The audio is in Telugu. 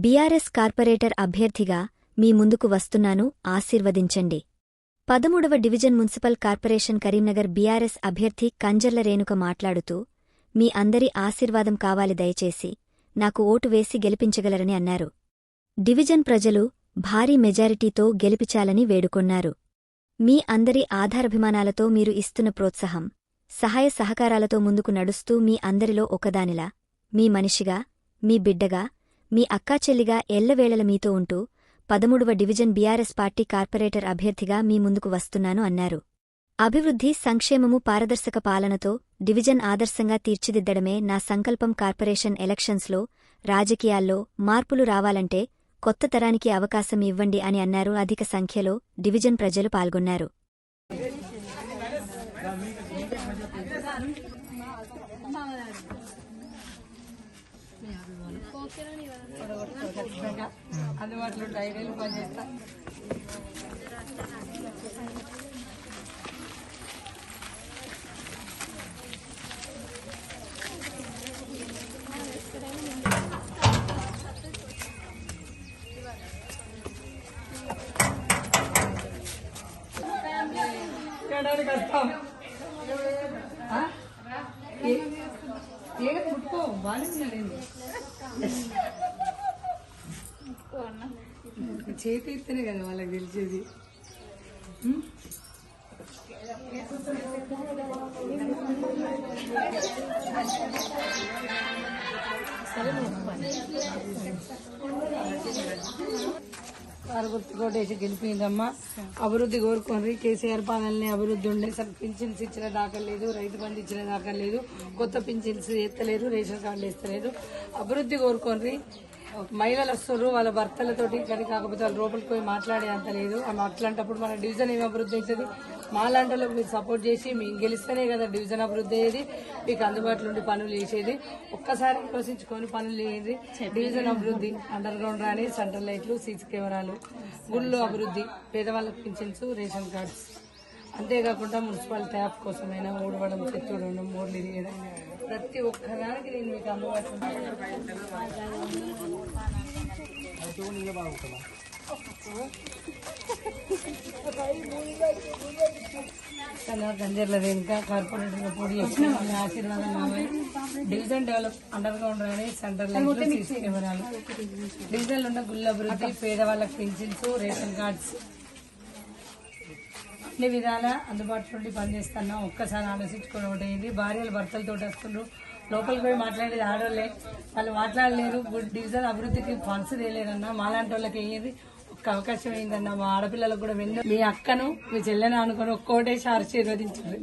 బీఆర్ఎస్ కార్పొరేటర్ అభ్యర్థిగా మీ ముందుకు వస్తున్నాను, ఆశీర్వదించండి. 13వ division municipal corporation Karimnagar BRS అభ్యర్థి కంజర్ల రేణుక మాట్లాడుతూ, మీ అందరి ఆశీర్వాదం కావాలి, దయచేసి నాకు ఓటు వేసి గెలిపించగలరని అన్నారు. డివిజన్ ప్రజలు భారీ మెజారిటీతో గెలిపించాలని వేడుకొన్నారు. మీ అందరి ఆధారాభిమానాలతో మీరు ఇస్తున్న ప్రోత్సాహం, సహాయ సహకారాలతో ముందుకు నడుస్తూ మీ అందరిలో ఒకదానిలా, మీ మనిషిగా, మీ బిడ్డగా, మీ అక్కాచెల్లిగా ఎల్లవేళల మీతో ఉంటూ 13వ డివిజన్ బీఆర్ఎస్ పార్టీ కార్పొరేటర్ అభ్యర్థిగా మీ ముందుకు వస్తున్నాను అన్నారు. అభివృద్ధి, సంక్షేమము, పారదర్శక పాలనతో డివిజన్ ఆదర్శంగా తీర్చిదిద్దడమే నా సంకల్పం. కార్పొరేషన్ ఎలక్షన్స్లో రాజకీయాల్లో మార్పులు రావాలంటే కొత్త తరానికి అవకాశం ఇవ్వండి అని అన్నారు. అధిక సంఖ్యలో డివిజన్ ప్రజలు పాల్గొన్నారు. అందుబాటులో డైరీలు పనిచేస్తా. కష్టం ఏదో ముట్టుకో బాగున్నాడు. చేతి ఇస్తేనే కదా వాళ్ళకి తెలిసేది. గుర్తుకోటేసి గెలిపిందమ్మా. అభివృద్ధి కోరుకోండి. కేసీఆర్ పాలనని అభివృద్ధి ఉండే అసలు పింఛన్స్ ఇచ్చిన దాకా లేదు, రైతు బంధు ఇచ్చిన దాకా లేదు, కొత్త పింఛన్స్ ఎత్తలేరు, రేషన్ కార్డులు ఇస్తలేరు. అభివృద్ధి కోరుకోండి. మహిళలు వస్తారు వాళ్ళ భర్తలతోటి, కానీ కాకపోతే వాళ్ళ లోపలికి పోయి మాట్లాడే అంత లేదు. అట్లాంటప్పుడు మన డివిజన్ ఏం అభివృద్ధి అవుతుంది? మా లాంటి మీరు సపోర్ట్ చేసి మేము గెలిస్తేనే కదా డివిజన్ అభివృద్ధి అయ్యేది, మీకు అందుబాటులో ఉండి పనులు చేసేది. ఒక్కసారి ఆలోచించుకొని పనులు చేయండి. డివిజన్ అభివృద్ధి, అండర్ గ్రౌండ్ రాని, సెంట్రల్ లైట్లు, సీసీ కెమెరాలు, గుళ్ళు అభివృద్ధి, పేదవాళ్ళకి పింఛన్స్, రేషన్ కార్డ్స్, అంతేకాకుండా మున్సిపల్ ట్యాప్ కోసమైనా ఊడవడం, చెత్తూడడం, మోర్లు ఇరియడం, ప్రతి ఒక్కదానికి నేను మీకు అందుబాటులో గంజర్ల రేణుక కార్పొరేటర్ పోటీ చేసిన ఆశీర్వాదం కావాలి. డివిజన్ డెవలప్, అండర్ గ్రౌండ్ రాని, సెంట్రల్ లైట్లు, సీసీ కెమెరాలు, డివిజన్లో ఉన్న గుళ్ళ అభివృద్ధి, పేదవాళ్ళకి పింఛన్స్, రేషన్ కార్డ్స్, అన్ని విధాల అందుబాటులో ఉండి పనిచేస్తున్నాం. ఒక్కసారి ఆలోచించుకొని ఒకటేంటి, భార్యలు భర్తలతో వస్తున్నారు, లోపలికి పోయి మాట్లాడేది ఆడోళ్ళే, వాళ్ళు మాట్లాడలేరు. డివిజన్ అభివృద్ధికి ఫండ్స్ తేలేరన్నా, మాలాంటి వాళ్ళకి అయ్యేది ఒక్క అవకాశం అయిందన్నా. మా ఆడపిల్లలకు కూడా మీ అక్కను, మీ చెల్లెను అనుకుని ఒక్కోటేసి ఆశీర్వదించారు.